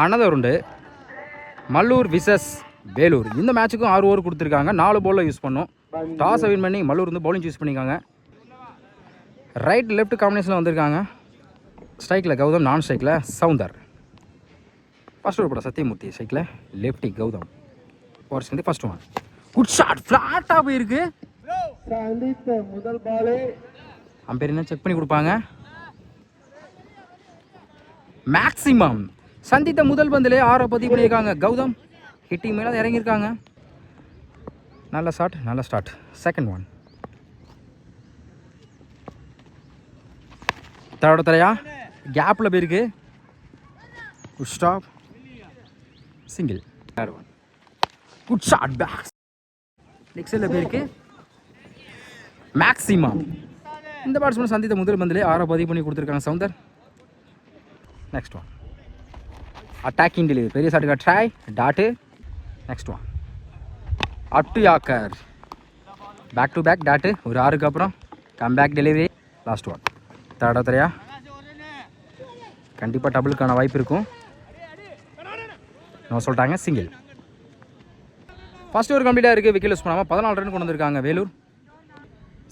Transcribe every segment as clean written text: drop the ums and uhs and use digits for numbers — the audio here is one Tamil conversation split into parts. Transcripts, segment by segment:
அனதர் உண்டு மல்லூர் விசஸ் வேலூர். இந்த மேட்சுக்கும் 6 ஓவர் கொடுத்துருக்காங்க. 4 பாலில் யூஸ் பண்ணோம். டாஸை வின் பண்ணி மல்லூர் வந்து பவுலிங் சூஸ் பண்ணிக்காங்க. ரைட் லெஃப்ட் காம்பினேஷனில் வந்திருக்காங்க. ஸ்ட்ரைக்கில் கௌதம், நான் ஸ்ட்ரைக்கில் சவுந்தர். ஃபர்ஸ்ட் ஓவர் போட சத்தியமூர்த்தி, ஸ்ட்ரைக்கில் லெஃப்டி கௌதம். ஓவர்ஸ் வந்து ஃபர்ஸ்ட் ஒன். குட் ஷாட், ஃப்ளாட்டாக போயிருக்கு. முதல் பாலே அம்பேர் என்ன செக் பண்ணி கொடுப்பாங்க. மேக்ஸிமம் சந்தித்த முதல் பந்திலே 6 பதிவு பண்ணியிருக்காங்க கௌதம். ஹிட்டிங் மேலே இறங்கியிருக்காங்க. நல்ல ஷாட், நல்ல ஸ்டார்ட். Second one. தரோட தலையா கேப்பில் போயிருக்கு. Good stop, single. Third one. Good shot, back leg சைடில் போயிருக்கு. மேக்ஸிமம் இந்த பேட்ஸ்மேன் சந்தித்த முதல் பந்திலே 6 பதிவு பண்ணி கொடுத்துருக்காங்க Soundar. Next one. Attacking delivery, பெரிய ஷாட்டுக்கு try dot. Next one. Up to yorker, back to back dot. ஒரு 6க்கு அப்புறம் come back delivery. Last one. Third ஓவரையா கண்டிப்பாக டபுளுக்கான வாய்ப்பு இருக்கும். நான் சொல்லிட்டாங்க சிங்கிள். ஃபர்ஸ்ட் ஓவர் கம்ப்ளீட்டாக இருக்குது. விக்கெட் யூஸ் பண்ணாமல் 14 ரன் கொண்டு வந்திருக்காங்க Vellore.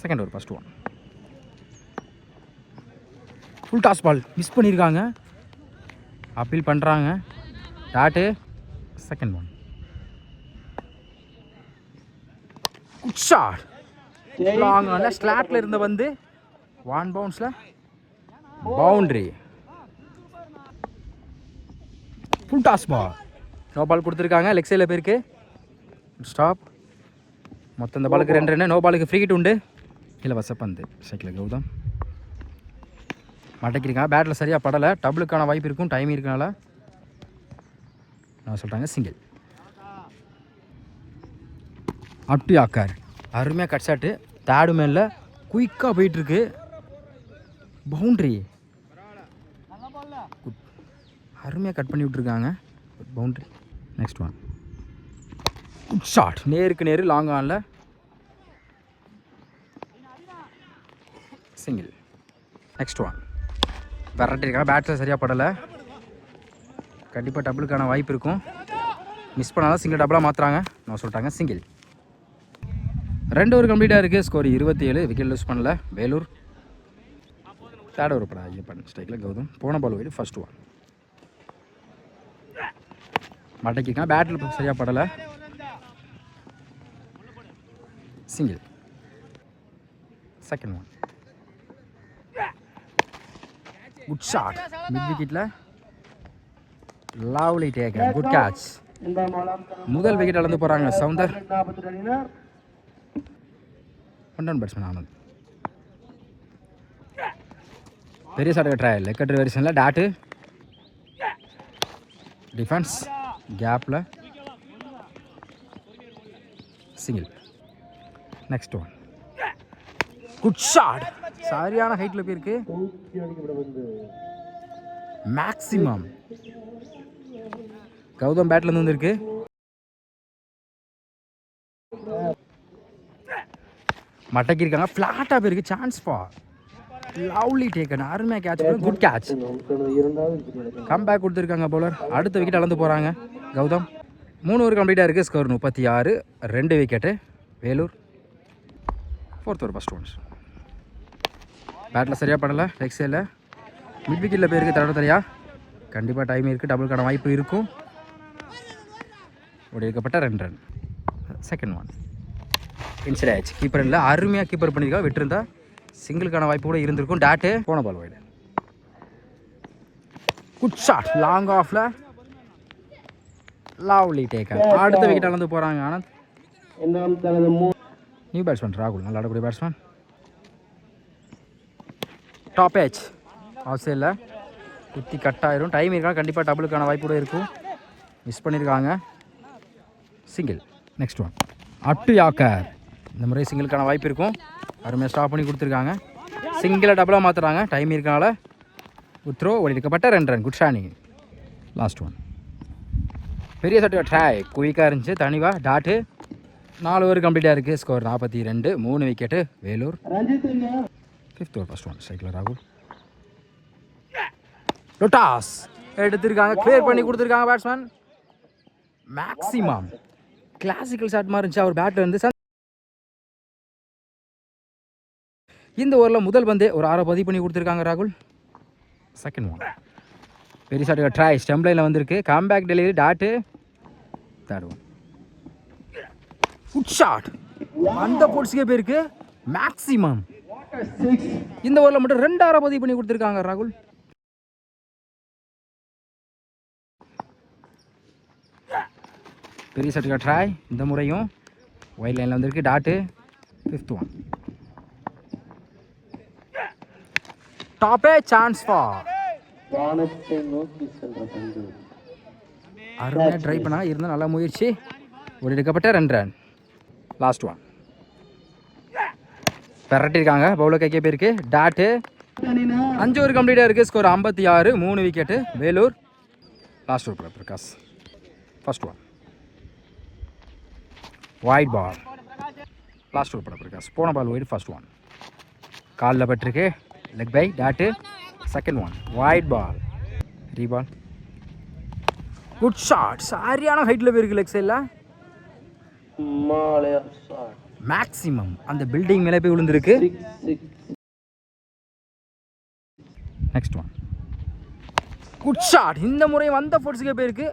Second over first one. Full toss ball miss பண்ணியிருக்காங்க. அப்பீல் பண்ணுறாங்க dot. Second one. Good shot, லாங்கான ஸ்லாட்டில் இருந்த வந்து 1 பவுன்ஸில் boundary. Full toss ball, no ball கொடுத்துருக்காங்க. லெக் சைடில் போயிருக்கு. ஸ்டாப். மொத்தம் இந்த பாலுக்கு 2 ரன். நோ பாலுக்கு ஃப்ரீ ஹிட் உண்டு. இலவச பந்து. சைக்கிள் கௌதம் மடக்கிருக்காங்க. பேட்டில் சரியாக படலை. டபுளுக்கான வாய்ப்பு இருக்கும். டைம் இருக்கனால நான் சொல்கிறாங்க சிங்கிள். அப் டு யாக்கர், அருமையாக கட் ஷாட்டு. தேர்டு மேனில் குயிக்காக போயிட்டுருக்கு. பவுண்ட்ரி. அருமையாக கட் பண்ணி விட்ருக்காங்க. Boundary. Next one. Good shot, நேருக்கு நேரு லாங் ஆனில் சிங்கிள். Next one. விரட்டிருக்காங்க. பேட்டில் சரியாக படலை. கண்டிப்பாக டபுளுக்கான வாய்ப்பு இருக்கும். மிஸ் பண்ணாலும் சிங்கிள் டபுளாக மாற்றுறாங்க. நான் சொல்லிட்டாங்க சிங்கிள். 2 ஓவர் கம்ப்ளீட்டாக இருக்குது. ஸ்கோர் 27. விக்கெட் லூஸ் பண்ணல வேலூர். தேர்ட் ஓவர் படம் ஐயப்பன், ஸ்ட்ரைக்கில் கௌதம். போன பால் போய்ட்டு ஃபர்ஸ்ட் ஒன். மடக்கிருக்காங்க. பேட்டில் சரியாக படலை. Single. Second one. Good shot, mid விக்கெட்டில் லவ்லி டேக்கன், குட் கேட்ச். முதல் விக்கெட் அளந்து போகிறாங்க சவுந்தர். 1 run batsman Anand. பெரிய ஷாட்டுக்கு ட்ரையல் லெக்கட் வெரிஷனில் டாட்டு. டிஃபென்ஸ் கேப்பில் single. Next one. Good shot, சரியான ஹைட்டில் போயிருக்கு. மேக்ஸிமம் கௌதம் பேட்லேருந்து வந்துருக்கு. மடக்கி இருக்காங்க. ஃப்ளாட்டாக போயிருக்கு. சான்ஸ் ஃபார் லவ்லி டேக்கன், அருமையாக catch. Good catch. Come back கொடுத்துருக்காங்க பவுலர். அடுத்த விக்கெட் அளந்து போகிறாங்க கௌதம். 3 ஓவர் கம்ப்ளீட்டாக இருக்குது. Score 36. 2 wicket Vellore. Fourth over first ones. பேட்டில் சரியாக படலை. லெக் சைடில் மிட் விக்கெட்டில் போயிருக்கு. தடவை தரையா கண்டிப்பாக டைம் இருக்குது. டபுளுக்கான வாய்ப்பு இருக்கும். ஒடிக்கப்பட்ட 2 ரன். Second one. இன்சைட் ஆயிடுச்சு. கீப்பர் இல்லை, அருமையாக கீப்பர் பண்ணியிருக்கா. விட்டுருந்தா சிங்கிளுக்கான வாய்ப்பு கூட இருந்திருக்கும். டாட்டு. போன ball wide. Good shot, long ஆஃபில் லவ்லி டேக்கர். அடுத்த விக்கெட் அளந்து போகிறாங்க ஆனந்த். நியூ பேட்ஸ்மேன் ராகுல், நல்லா ஆடக்கூடிய பேட்ஸ்மேன். டாப் ஏச் ஆஃப் சைடில் குத்தி கட் ஆயிரும். டைம் இருக்காங்க. கண்டிப்பாக டபுளுக்கான வாய்ப்பு கூட இருக்கும். மிஸ் பண்ணியிருக்காங்க. Single. Next one. Up to yorker. இந்த முறை சிங்கிளுக்கான வாய்ப்பு இருக்கும். அருமையாக ஸ்டாப் பண்ணி கொடுத்துருக்காங்க. சிங்கிளை டபுளாக மாற்றுறாங்க. டைம் இருக்கனால ஒரு த்ரோ ஓடிக்கப்பட்ட 2 ரன். குட் ஷானிங். Last one. பெரிய சட்டு ட்ரை குயிக்காக இருந்துச்சு. தனிவா டாட்டு. 4 ஓவர் கம்ப்ளீட்டாக இருக்குது. Score 42. 3 wicket Vellore. 5th over first one. ஸ்ட்ரைக்கில் ராகுல். லொட்டாஸ் எடுத்திருக்காங்க, கிளியர் பண்ணி கொடுத்துருக்காங்க பேட்ஸ்மேன். மேக்ஸிமம் கிளாசிக்கல் ஷாட் மாதிரி இருந்துச்சு அவர் பேட்டில் இருந்து. இந்த ஓவரில் முதல் பந்தே ஒரு 6 பதிவு பண்ணி கொடுத்துருக்காங்க ராகுல். செகண்ட் ஒன் பெரிய ஷாட்டுக்கு ட்ரை ஸ்டெம்ப் லைனில் வந்திருக்கு. Comeback delivery dot. Third one good shot. அந்த போட்ஸுக்கே போயிருக்கு. மேக்ஸிமம் இந்த ஓவரில் மட்டும் 2 6 பதிவு பண்ணி கொடுத்துருக்காங்க ராகுல். பெரிய ஷாட்டுக்கு ட்ரை இந்த முறையும் ஒயிட் லைனில் வந்திருக்கு. டாட்டு. ஃபிஃப்த் ஒன் டாப்பே சான்ஸ் ஃபார். அருமையாக ட்ரை பண்ணா இருந்தால் நல்ல முயற்சி. ஒரு எடுக்கப்பட்ட 2 ரன். லாஸ்ட் ஒன் பெரட்டிருக்காங்க. பவுலர் கைக்கே போயிருக்கு. டாட்டு. 5 ஓவர் கம்ப்ளீட்டாக இருக்குது. Score 56. 3 wicket Vellore. Last over Prakash. First one wide ball. Last over Prakash. போன பால் வைட். ஃபர்ஸ்ட் ஒன் காலில் பட்டிருக்கு. Leg bye. Dot. Second one wide ball. Reball. Good shot. சரியான ஹைட்டில் போயிருக்கு லெக் சைடில். மேக்ஸிமம் அந்த பில்டிங் மேலே போய் விழுந்திருக்கு. Next one good shot. இந்த முறை வந்த ஃபோர்ஸுக்கே போயிருக்கு.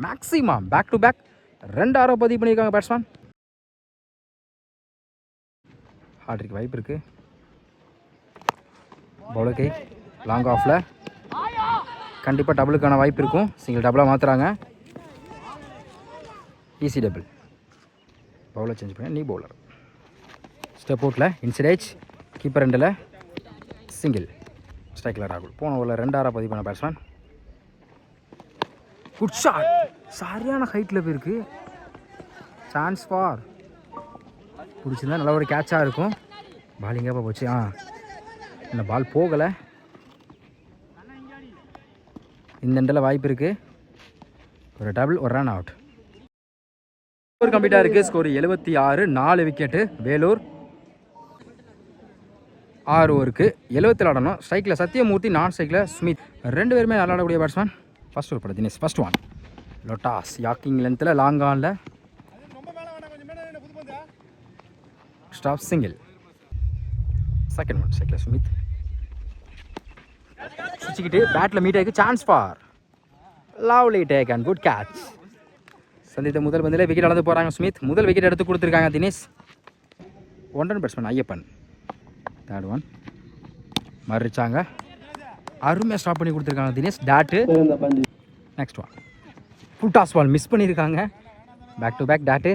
மேக்ஸிமம் பேக் டு பேக் 2 6 பதிவு பண்ணியிருக்காங்க பேட்ஸ்மேன். ஹார்ட்ரிக் வாய்ப்பு இருக்கு. பவுலர் கை லாங் ஆஃபில் கண்டிப்பாக டபுளுக்கான வாய்ப்பு இருக்கும். சிங்கிள் டபுளாக மாற்றுறாங்க. Easy double. பவுலர் சேஞ்ச் பண்ணி நீ பவுலர். ஸ்டெப் அவுட்டில் இன்சைட் கீப்பர் ரெண்டில் சிங்கிள். ஸ்ட்ரைக்கில் ராகுல். போன ஓவரில் 2 6 பதிவு பண்ண பேட்ஸ்மேன். Good shot. சரியான ஹைட்டில் போயிருக்கு. Chance for. பிடிச்சிருந்தா நல்ல ஒரு கேட்சாக இருக்கும். பால் எங்கேப்பா போச்சு? இந்த பால் போகலை. இந்த எண்டில் வாய்ப்பு இருக்குது. ஒரு டபுள், ஒரு ரன் அவுட். ஸ்கோர் கம்ப்ளீட்டாக இருக்குது. ஸ்கோர் 76. 4 விக்கெட்டு வேலூர். 6 ஓவருக்கு 70 ஆடணும். ஸ்ட்ரைக்கில் சத்யமூர்த்தி, நான் ஸ்ட்ரைக்கில் ஸ்மித். 2 பேருமே நல்லா ஆடக்கூடிய பேட்ஸ்மேன். ஃபர்ஸ்ட் ஓவர் பட தினேஷ். ஃபர்ஸ்ட் ஒன் லொட்டாஸ். யாக்கிங் லென்த்தில் லாங் ஆனில் ஸ்டாப் சிங்கிள். செகண்ட் ஒன் ஸ்ட்ரைக்கில் ஸ்மித். சுச்சிக்கிட்டு பேட்டில் மீட் ஆகிருக்கு. Chance for. Lovely take and good catch. சந்தித்த முதல் பந்தில் விக்கெட் அளந்து போகிறாங்க ஸ்மித். முதல் விக்கெட் எடுத்து கொடுத்துருக்காங்க Dinesh. 1 run batsman Ayyappan. Third one மறிச்சாங்க. அருமையாக ஸ்டாப் பண்ணி கொடுத்துருக்காங்க Dinesh. Dot. Next one full toss ball miss பண்ணியிருக்காங்க. Back to back dot.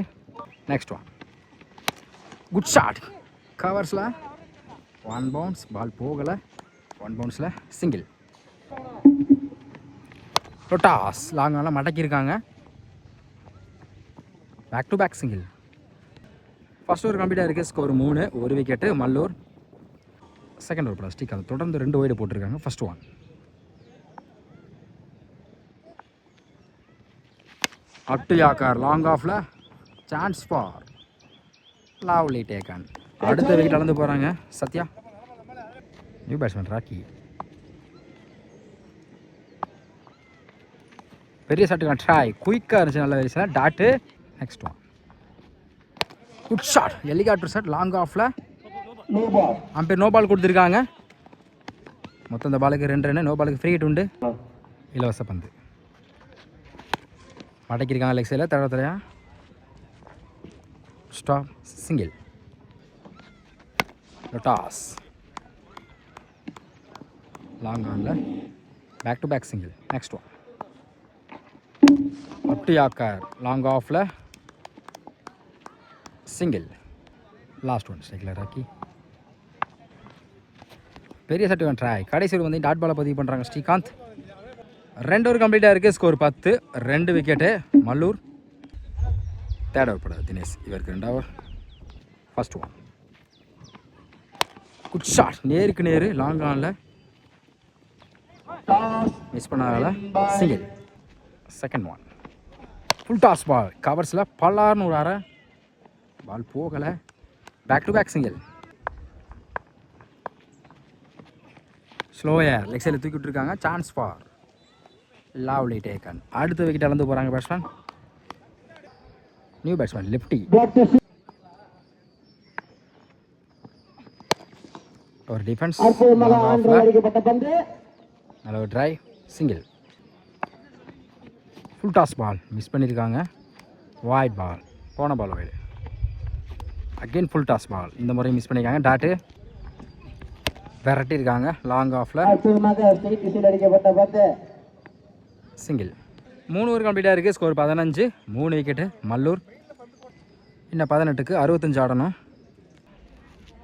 Next one good shot. கவர்ஸில் 1 பவுன்ஸ். பால் போகலை. 1 பவுன்ஸில் சிங்கிள். லொட்டாஸ் லாங்காலாம் மடக்கியிருக்காங்க. Back to back single. First over கம்ப்ளீட்டாக இருக்குது. Score 3. 1 wicket Mallur. Second over plastic. அது தொடர்ந்து 2 வைடு போட்டிருக்காங்க. First one up to யாக்கார் long ஆஃபில் சான்ஸ் ஃபார். Lovely taken. அடுத்த விக்கெட் அளந்து போகிறாங்க சத்யா. New batsman rakhi. பெரிய ஷாட்டுக்கான ட்ரை குயிக்காக இருந்துச்சு. நல்ல variation. Dot. Next one good shot. Helicopter shot long ஆஃபில். அம்பேர் நோ பால் கொடுத்துருக்காங்க. மொத்தம் இந்த பாலுக்கு 2 ரன். நோ பாலுக்கு ஃப்ரீ ஹிட் உண்டு. இலவச பந்து மடக்கியிருக்காங்க லெக் சைடில். தடவையா ஸ்டாப் சிங்கிள். லொட்டாஸ் லாங் ஆனில் back to back single. Next one up to yorker long ஆஃபில் சிங்கிள். லாஸ்ட் ஒன் ஸ்ட்ரைக்கில் ராக்கி. பெரிய சட்டு ட்ரை. கடைசி வந்து டாட் பாலை பதிவு பண்ணுறாங்க ஸ்ரீகாந்த். 2 ஓவர் கம்ப்ளீட்டாக இருக்குது. Score 10. 2 wicket Mallur. Third over படாது தினேஷ். இவருக்கு 2 over. First one good shot. நேருக்கு நேரு லாங் ஆனில் மிஸ் பண்ணால single. Second one full toss ball கவர்ஸில் பல்லார்னு ஒரு அரை. பால் போகலை. Back to back single. Slower leg சைடில் தூக்கி விட்டுருக்காங்க. Chance for. Lovely taken. அடுத்த விக்கெட் இழந்து போகிறாங்க பேட்ஸ்மேன். New batsman lefty. ஒரு டிஃபென்ஸ் நல்ல ஒரு try single. Full toss ball miss பண்ணியிருக்காங்க. வாய்ட் பால், போன ball wide. Again full toss ball, இந்த முறை மிஸ் பண்ணியிருக்காங்க. டாட்டு விரட்டியிருக்காங்க லாங் ஆஃபில். சிங்கிள். 3 ஓவர் கம்ப்ளீட்டாக இருக்குது. ஸ்கோர் 15. 3 விக்கெட்டு மல்லூர். இன்னும் 18க்கு 65 ஆடணும்.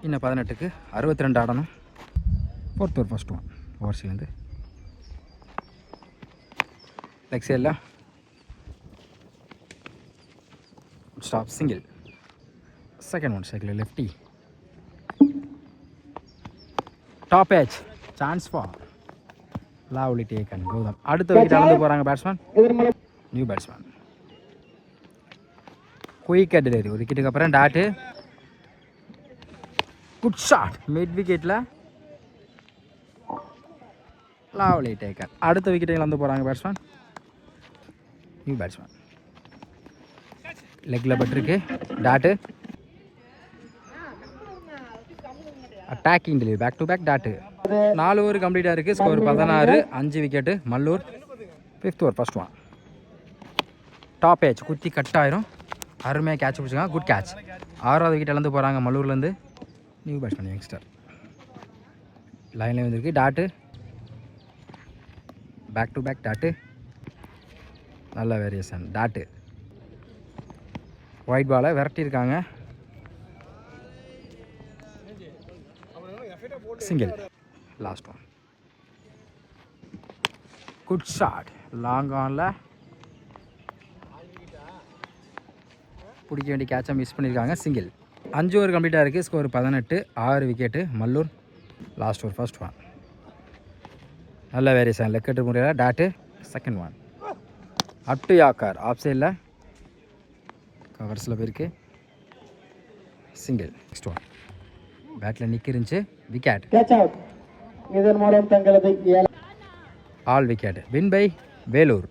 இன்னும் 18க்கு 62 ஆடணும். 4th ஓவர் ஃபர்ஸ்ட் ஒன் ஓவர்ஸ்லேருந்து லெக் சைடில் stop single. Second one cycle lefty. Top edge chance for lovely taken Gautham. அடுத்த விக்கெட் இழந்து போகிறாங்க batsman. New batsman quick delivery. ஒரு விக்கெட்டுக்கு அப்புறம் டாட்டு. குட் ஷாட் மிட் விக்கெட்டில். Lovely taken. அடுத்த விக்கெட்டை இழந்து போகிறாங்க பேட்ஸ்மேன். நியூ பேட்ஸ்மேன் லெக்கில் பட்டிருக்கு. Dot attacking delivery. Back to back dot. 4 over கம்ப்ளீட்டாக இருக்குது. Score 16. 5 wicket Mallur. 5th over first one top edge குத்தி கட் ஆயிரும். அருமையாக கேட்ச் பிடிச்சிருக்காங்க. Good catch. 6வது விக்கெட் இழந்து போகிறாங்க மல்லூர்லேருந்து. நியூ பேட்ஸ்மேன் யங்ஸ்டர் லைனில் வந்துருக்கு. Dot back to back dot. நல்ல வேரியேஷன் டாட்டு. ஒயிட் பாலை விரட்டியிருக்காங்க. Single. Last one good shot long ஆனில் பிடிக்க வேண்டிய கேட்சை மிஸ் பண்ணியிருக்காங்க. சிங்கிள். 5 ஓவர் கம்ப்ளீட்டாக இருக்குது. Score 18. 6 wicket Mallur. Last over first one நல்ல வேரியேஷன் லெக்கெட்டு முறையில் dot. Second one up to yorker. Off சைடில் கவர்ஸில் போயிருக்கு. சிங்கிள். நெக்ஸ்ட் ஒன் பேட்டில் நிற்கிருந்துச்சு. விக்கெட். இதன் மூலம் தங்களது all wicket win by Vellore.